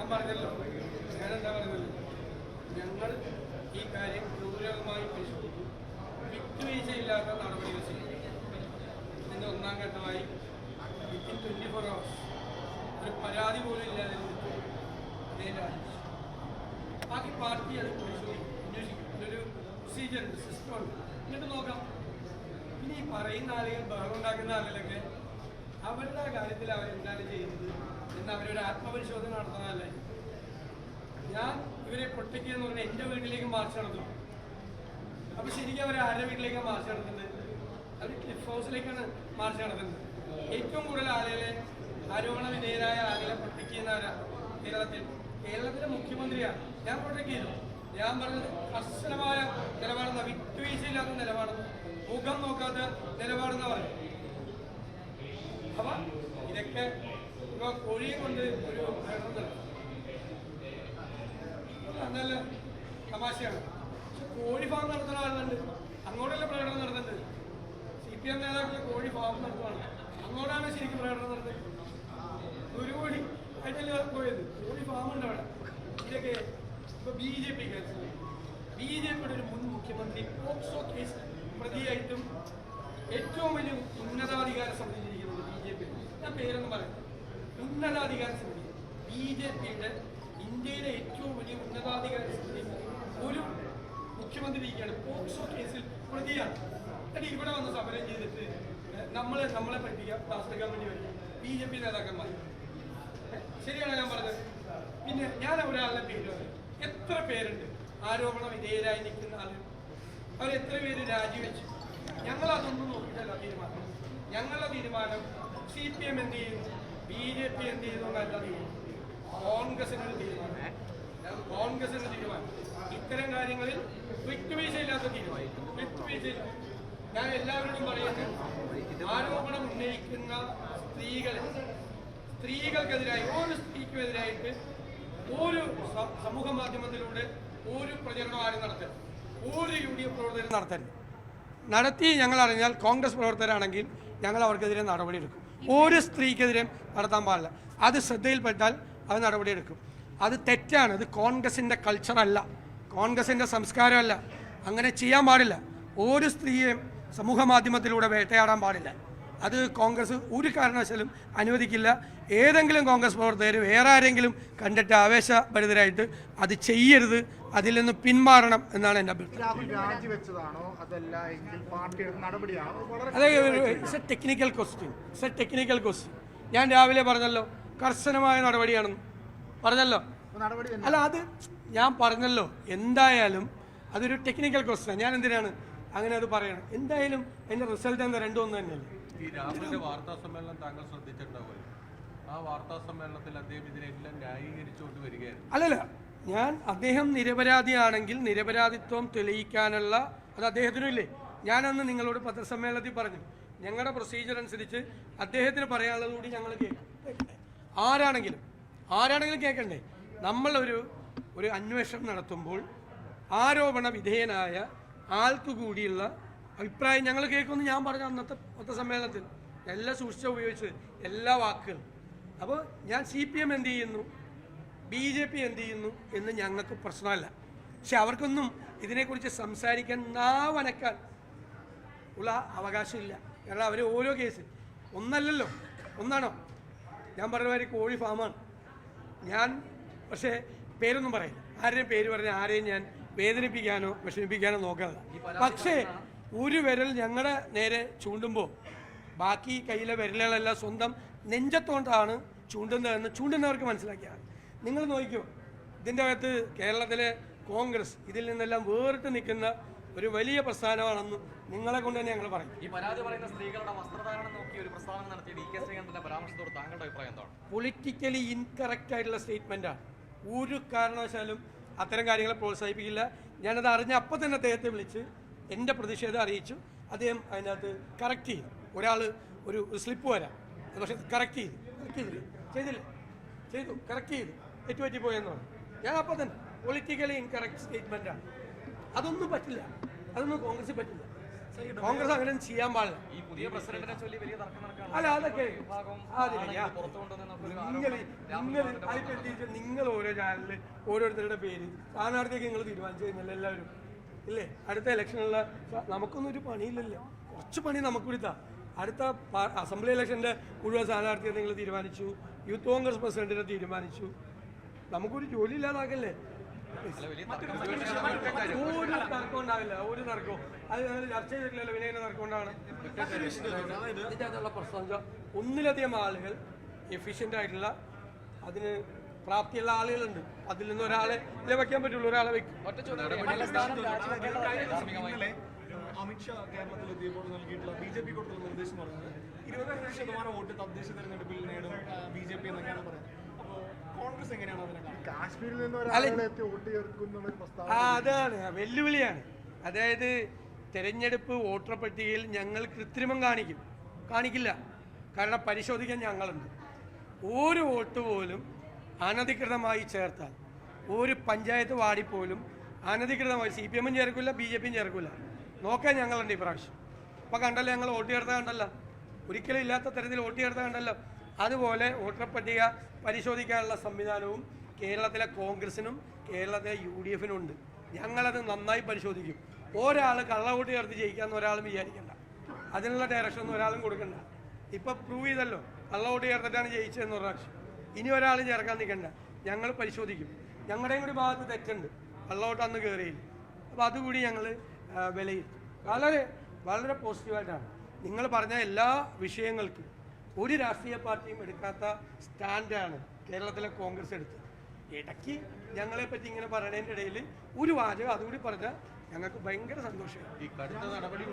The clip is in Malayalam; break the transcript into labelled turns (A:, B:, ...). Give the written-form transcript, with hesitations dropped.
A: ഞാൻ പറഞ്ഞല്ലോ, ഞാനെന്താ പറഞ്ഞത്, ഞങ്ങൾ ഈ കാര്യം ഗൗരവമായി പരിശോധിക്കും. വിട്ടുവീഴ്ചയില്ലാത്ത നടപടികൾ ചെയ്യും. ഇതിൻ്റെ ഒന്നാം ഘട്ടമായി വിത്തിൻ 24 hours ഒരു പരാതി പോലും ഇല്ലാതെ അതേ രാജിച്ചു. ബാക്കി പാർട്ടി അത് പരിശോധിക്കും, അന്വേഷിക്കും. അതൊരു പ്രൊസീജിയറുണ്ട്, സിസ്റ്റമുണ്ട്. എന്നിട്ട് നോക്കാം. പിന്നെ ഈ പറയുന്ന ആളുകൾ, ബഹളം ഉണ്ടാക്കുന്ന ആളുകളൊക്കെ അവരുടെ കാര്യത്തിൽ അവരെന്താണ് ചെയ്യുന്നത് എന്ന് അവരൊരു ആത്മപരിശോധന നടത്തുന്നതല്ലേ. ഞാൻ ഇവരെ പ്രൊട്ടക്ട് ചെയ്യുന്ന പറഞ്ഞാൽ എൻ്റെ വീട്ടിലേക്ക് മാർച്ച് നടത്തും. അപ്പോൾ ശരിക്കും അവർ ആരുടെ വീട്ടിലേക്കാണ് മാർച്ച് നടത്തുന്നത്? അവർ ക്ലിഫ് ഹൗസിലേക്കാണ് മാർച്ച് നടത്തുന്നത്. ഏറ്റവും കൂടുതൽ ആളുകളെ, ആരോപണ വിധേയരായ ആളുകളെ പ്രൊട്ടക്ട് ചെയ്യുന്നവരാണ് കേരളത്തിലെ മുഖ്യമന്ത്രിയാണ്. ഞാൻ പ്രൊട്ടക്ട് ചെയ്തു. ഞാൻ പറഞ്ഞത് കർശനമായ നിലപാടെന്ന, വിട്ടുവീഴ്ചയില്ലാത്ത നിലപാടെന്ന്, മുഖം നോക്കാത്ത നിലപാടെന്ന് പറയും. അപ്പൊ ഇതൊക്കെ ഇപ്പൊ കോഴിയെ കൊണ്ട് ഒരു പ്രകടനം നടത്തും, നല്ല തമാശയാണ്. പക്ഷെ കോഴി ഫാം നടത്തുന്ന ആളുണ്ട്, അങ്ങോട്ടല്ല പ്രകടനം നടത്തുന്നത്. CPM നേതാക്കൾ കോഴി ഫാം നടത്തുകയാണ്, അങ്ങോട്ടാണ് ശരിക്കും പ്രകടനം നടത്തുന്നത്. 1 കോടി ആയിട്ടല്ല പോയത്, കോഴി ഫാം ഉണ്ട് അവിടെ. ഇതൊക്കെ ഇപ്പൊ BJPയുടെ ഒരു മുൻ മുഖ്യമന്ത്രി പോക്സോ കേസ് പ്രതിയായിട്ടും ഏറ്റവും വലിയ ഉന്നതാധികാര സമിതി ഇരിക്കുന്നത് BJP. ഞാൻ പേരൊന്നും പറയുന്നത്, ഉന്നതാധികാര സമിതി BJPയുടെ ഇന്ത്യയിലെ ഏറ്റവും വലിയ ഉന്നതാധികാര സമിതി ഒരു മുഖ്യമന്ത്രി ഇരിക്കുകയാണ്, പോക്സോ കേസിൽ പ്രതിയാണ്. എന്നിട്ട് ഇവിടെ വന്ന് സമരം ചെയ്തിട്ട് നമ്മളെ പഠിപ്പിക്കാം, രാഷ്ട്രീയ വേണ്ടി വരും BJP നേതാക്കന്മാർ. ശരിയാണ് ഞാൻ പറഞ്ഞത്. പിന്നെ ഞാൻ ഒരാളുടെ പേര് പറയും, എത്ര പേരുണ്ട് ആരോപണ വിധേയരായി നിൽക്കുന്ന ആളുകൾ? അവരെത്ര പേര് രാജിവെച്ചു? ഞങ്ങളതൊന്നും നോക്കിയിട്ടല്ല തീരുമാനം. ഞങ്ങളുടെ തീരുമാനം CPM എന്ത് ചെയ്യുന്നു, BJP എന്ത് ചെയ്യുന്നു എന്നല്ല തീരുമാനം. കോൺഗ്രസിനൊരു തീരുമാനം. ഇത്തരം കാര്യങ്ങളിൽ വിട്ടുവീഴ്ചയില്ലാത്ത തീരുമാനം. വിട്ടുവീഴ്ചയില്ല. ഞാൻ എല്ലാവരോടും പറയുന്നു, ആരോപണം ഉന്നയിക്കുന്ന സ്ത്രീകൾക്കെതിരായി, ഒരു സ്ത്രീക്കുമെതിരായിട്ട് ഒരു സമൂഹ മാധ്യമത്തിലൂടെ ഒരു പ്രചരണം ആരും നടത്തരുത്. ഒരു UDF പ്രവർത്തകരും നടത്തരുത്. നടത്തി ഞങ്ങൾ അറിഞ്ഞാൽ, കോൺഗ്രസ് പ്രവർത്തകരാണെങ്കിൽ ഞങ്ങൾ അവർക്കെതിരെ നടപടിയെടുക്കും. ഒരു സ്ത്രീക്കെതിരെ നടത്താൻ പാടില്ല. അത് ശ്രദ്ധയിൽപ്പെട്ടാൽ അത് നടപടിയെടുക്കും. അത് തെറ്റാണ്. അത് കോൺഗ്രസിൻ്റെ കൾച്ചറല്ല, കോൺഗ്രസിൻ്റെ സംസ്കാരമല്ല. അങ്ങനെ ചെയ്യാൻ പാടില്ല. ഒരു സ്ത്രീയെയും സമൂഹ മാധ്യമത്തിലൂടെ വേട്ടയാടാൻ പാടില്ല. അത് കോൺഗ്രസ് ഒരു കാരണവശാലും അനുവദിക്കില്ല. ഏതെങ്കിലും കോൺഗ്രസ് പ്രവർത്തകർ വേറെ ആരെങ്കിലും കണ്ടിട്ട് ആവേശഭരിതരായിട്ട് അത് ചെയ്യരുത്, അതിൽ നിന്ന് പിന്മാറണം എന്നാണ് എൻ്റെ അഭിപ്രായം. അതായത് ഇറ്റ്സ് എ ടെക്നിക്കൽ ക്വസ്റ്റ്യൻ. ഞാൻ രാവിലെ പറഞ്ഞല്ലോ, കർശനമായ നടപടിയാണെന്ന് പറഞ്ഞല്ലോ. അല്ല, അത് ഞാൻ പറഞ്ഞല്ലോ. എന്തായാലും അതൊരു ടെക്നിക്കൽ ക്വസ്റ്റ്യൻ. ഞാൻ എന്തിനാണ് അങ്ങനെ അത് പറയണം? എന്തായാലും അതിൻ്റെ റിസൾട്ട് എന്താ, രണ്ടും ഒന്ന് തന്നെയല്ലേ.
B: ഈ രാഹുലിന്റെ വാർത്താ സമ്മേളനം താങ്കൾ ശ്രദ്ധിച്ചിട്ടുണ്ടാവുമല്ലോ. ആ വാർത്താ സമ്മേളനത്തിൽ അദ്ദേഹം ഇതിനെല്ലാം ന്യായീകരിച്ചുകൊണ്ട് വരികയായിരുന്നു.
A: അല്ലല്ല, അദ്ദേഹം നിരപരാധിയാണെങ്കിൽ നിരപരാധിത്വം തെളിയിക്കാനുള്ള അത് അദ്ദേഹത്തിനും ഇല്ലേ. ഞാനന്ന് നിങ്ങളോട് പത്രസമ്മേളനത്തിൽ പറഞ്ഞു, ഞങ്ങളുടെ പ്രൊസീജിയർ അനുസരിച്ച് അദ്ദേഹത്തിന് പറയാനുള്ളത് കൂടി ഞങ്ങൾ കേൾക്കണ്ടേ? ആരാണെങ്കിലും കേൾക്കണ്ടേ? നമ്മളൊരു അന്വേഷണം നടത്തുമ്പോൾ ആരോപണ വിധേയനായ ആൾക്ക് കൂടിയുള്ള അഭിപ്രായം ഞങ്ങൾ കേൾക്കുമെന്ന് ഞാൻ പറഞ്ഞു അന്നത്തെ പത്രസമ്മേളനത്തിൽ. എല്ലാം സൂക്ഷിച്ച ഉപയോഗിച്ച് എല്ലാ വാക്കുകളും. അപ്പോൾ ഞാൻ CPM എന്ത് ചെയ്യുന്നു, BJP എന്ത് ചെയ്യുന്നു എന്ന് ഞങ്ങൾക്ക് പ്രശ്നമല്ല. പക്ഷെ അവർക്കൊന്നും ഇതിനെക്കുറിച്ച് സംസാരിക്കാൻ, നാവനക്കാൻ ഉള്ള അവകാശമില്ല. കാരണം അവർ ഓരോ കേസ് ഒന്നല്ലല്ലോ, ഒന്നാണോ? ഞാൻ പറഞ്ഞ മാതിരി കോഴി ഫാമാണ് ഞാൻ. പക്ഷേ പേരൊന്നും പറയില്ല. ആരുടെയും പേര് പറഞ്ഞാൽ ആരെയും ഞാൻ വേദനിപ്പിക്കാനോ വിഷമിപ്പിക്കാനോ നോക്കാതെ. പക്ഷേ ഒരു വിരൽ ഞങ്ങളുടെ നേരെ ചൂണ്ടുമ്പോൾ ബാക്കി കയ്യിലെ വിരലുകളെല്ലാം സ്വന്തം നെഞ്ചത്തോണ്ടാണ് ചൂണ്ടുന്നതെന്ന് ചൂണ്ടുന്നവർക്ക് മനസ്സിലാക്കിയാണ്. നിങ്ങൾ നോക്കിക്കോ, ഇതിൻ്റെ അകത്ത് കേരളത്തിലെ കോൺഗ്രസ് ഇതിൽ നിന്നെല്ലാം വേറിട്ട് നിൽക്കുന്ന ഒരു വലിയ പ്രസ്ഥാനമാണെന്ന് നിങ്ങളെ കൊണ്ട് തന്നെ ഞങ്ങൾ പറയും.
C: ഈ പരാതി പറയുന്ന സ്ത്രീകളുടെ വസ്ത്രധാരണം നോക്കി ഒരു പ്രസ്താവന നടത്തിയ DK ശ്രീകാന്തിന്റെ പരാമർശത്തോട് താങ്കളുടെ അഭിപ്രായം എന്താണ്?
A: പൊളിറ്റിക്കലി ഇൻകറക്റ്റ് ആയിട്ടുള്ള സ്റ്റേറ്റ്മെൻറ്റാണ്. ഒരു കാരണവശാലും അത്തരം കാര്യങ്ങളെ പ്രോത്സാഹിപ്പിക്കില്ല. ഞാനത് അറിഞ്ഞ അപ്പം തന്നെ അദ്ദേഹത്തെ വിളിച്ച് എൻ്റെ പ്രതിഷേധം അറിയിച്ചു. അദ്ദേഹം അതിനകത്ത് കറക്റ്റ് ചെയ്തു. ഒരാൾ ഒരു സ്ലിപ്പ് വരാം, പക്ഷെ കറക്റ്റ് ചെയ്തു തെറ്റുപറ്റിപ്പോയെന്ന് പറഞ്ഞു. ഞാൻ അപ്പം തന്നെ പൊളിറ്റിക്കലി ഇൻകറക്റ്റ് സ്റ്റേറ്റ്മെൻറ്റാണ്. അതൊന്നും പറ്റില്ല, അതൊന്നും കോൺഗ്രസ്സിൽ പറ്റില്ല. കോൺഗ്രസ് അങ്ങനെ ചെയ്യാൻ പാടില്ല.
C: ഈ പുതിയ പ്രസിഡന്റിനെ ചൊല്ലി വലിയ തർക്കം നടക്കുകയാണ്.
A: അല്ല അതൊക്കെ
C: വിഭാഗം
A: പുറത്തു നിങ്ങൾ ഓരോ ചാനലിൽ ഓരോരുത്തരുടെ പേര് സ്ഥാനാർത്ഥിയൊക്കെ നിങ്ങൾ തീരുമാനിച്ചു കഴിഞ്ഞാൽ എല്ലാവരും ഇല്ലേ? അടുത്ത ഇലക്ഷനുള്ള നമുക്കൊന്നും ഒരു പണിയില്ലല്ലോ, കുറച്ച് പണി നമുക്ക് കൊടുത്താ. അടുത്ത അസംബ്ലി ഇലക്ഷൻ്റെ മുഴുവൻ സ്ഥാനാർത്ഥിയെ നിങ്ങൾ തീരുമാനിച്ചു, യൂത്ത് കോൺഗ്രസ് പ്രസിഡന്റിനെ തീരുമാനിച്ചു. നമുക്കൊരു ജോലി ഇല്ലാതാക്കല്ലേ? ഒരു തർക്കം ഉണ്ടാവില്ല, ഒരു തർക്കവും. അത് ഞങ്ങൾ ചർച്ച ചെയ്തിട്ടില്ലല്ലോ, പിന്നെ അതിന് തർക്കം ഉണ്ടാവണം. ഇതിനകത്തുള്ള പ്രശ്നം ഒന്നിലധികം ആളുകൾ എഫിഷ്യൻ്റ് ആയിട്ടുള്ള അതിന് പ്രാപ്തിയുള്ള ആളുകളുണ്ട്. അതിൽ നിന്ന് ഒരാളെ വെക്കാൻ പറ്റുള്ളൂ, ഒരാളെ വെക്കും.
D: അമിത്ഷാ കേരളത്തിലെത്തിയപ്പോൾ നൽകിയിട്ടുള്ള ബി.ജെ.പി കൊടുത്തുള്ള നിർദ്ദേശം പറഞ്ഞത് 25% വോട്ട് തദ്ദേശ തെരഞ്ഞെടുപ്പിൽ നേടും ബി.ജെ.പി എന്നൊക്കെയാണ് പറയുന്നത്. അപ്പോൾ കോൺഗ്രസ് എങ്ങനെയാണ് അതിനെ കാണുന്നത്?
E: കാശ്മീരിൽ നിന്ന് ഒരാളെത്തി വോട്ട് ചേർക്കുന്ന പ്രസ്താവന
A: അതാണ് വെല്ലുവിളിയാണ്. അതായത് തെരഞ്ഞെടുപ്പ് വോട്ടർ പട്ടികയിൽ ഞങ്ങൾ കൃത്രിമം കാണിക്കില്ല. കാരണം പരിശോധിക്കാൻ ഞങ്ങളുണ്ട്. ഒരു വോട്ട് പോലും അനധികൃതമായി ചേർത്താൽ ഒരു പഞ്ചായത്ത് വാർഡിൽ പോലും അനധികൃതമായി CPM ചേർക്കില്ല, BJP ചേർക്കില്ല. നോക്കാൻ ഞങ്ങളുണ്ട് ഇപ്രാവശ്യം. അപ്പോൾ കണ്ടല്ലോ, ഞങ്ങൾ വോട്ട് ചേർത്ത കണ്ടല്ലോ, ഒരിക്കലും ഇല്ലാത്ത തരത്തിൽ വോട്ട് ചേർത്ത കണ്ടല്ലോ. അതുപോലെ വോട്ടർ പട്ടിക പരിശോധിക്കാനുള്ള സംവിധാനവും കേരളത്തിലെ കോൺഗ്രസിനും കേരളത്തിലെ UDF ഉണ്ട്. ഞങ്ങളത് നന്നായി പരിശോധിക്കും. ഒരാൾ കള്ളവോട്ട് ചേർത്ത് ജയിക്കാമെന്ന് ഒരാളും വിചാരിക്കണ്ട. അതിനുള്ള ഡയറക്ഷനൊന്നും ഒരാളും കൊടുക്കണ്ട. ഇപ്പം പ്രൂവ് ചെയ്തല്ലോ, കള്ളവോട്ട് ചേർത്തിട്ടാണ് ജയിച്ചതെന്ന് പ്രാവശ്യം. ഇനി ഒരാളും ചേർക്കാൻ നിൽക്കണ്ട, ഞങ്ങൾ പരിശോധിക്കും. ഞങ്ങളുടെയും കൂടി ഭാഗത്ത് തെറ്റുണ്ട്, കള്ളവോട്ട് അന്ന് കയറിയില്ല. അപ്പോൾ അതുകൂടി ഞങ്ങൾ വിലയിരുത്തും. വളരെ വളരെ പോസിറ്റീവായിട്ടാണ് നിങ്ങൾ പറഞ്ഞ എല്ലാ വിഷയങ്ങൾക്കും ഒരു രാഷ്ട്രീയ പാർട്ടിയും എടുക്കാത്ത സ്റ്റാൻഡാണ് കേരളത്തിലെ കോൺഗ്രസ് എടുത്തത്. ഇടയ്ക്ക് ഞങ്ങളെപ്പറ്റി ഇങ്ങനെ പറയുന്നതിൻ്റെ ഇടയിൽ ഒരു വാചകം അതുകൂടി പറഞ്ഞാൽ ഞങ്ങൾക്ക് ഭയങ്കര സന്തോഷമാണ്.
B: ഈ കടുത്ത നടപടി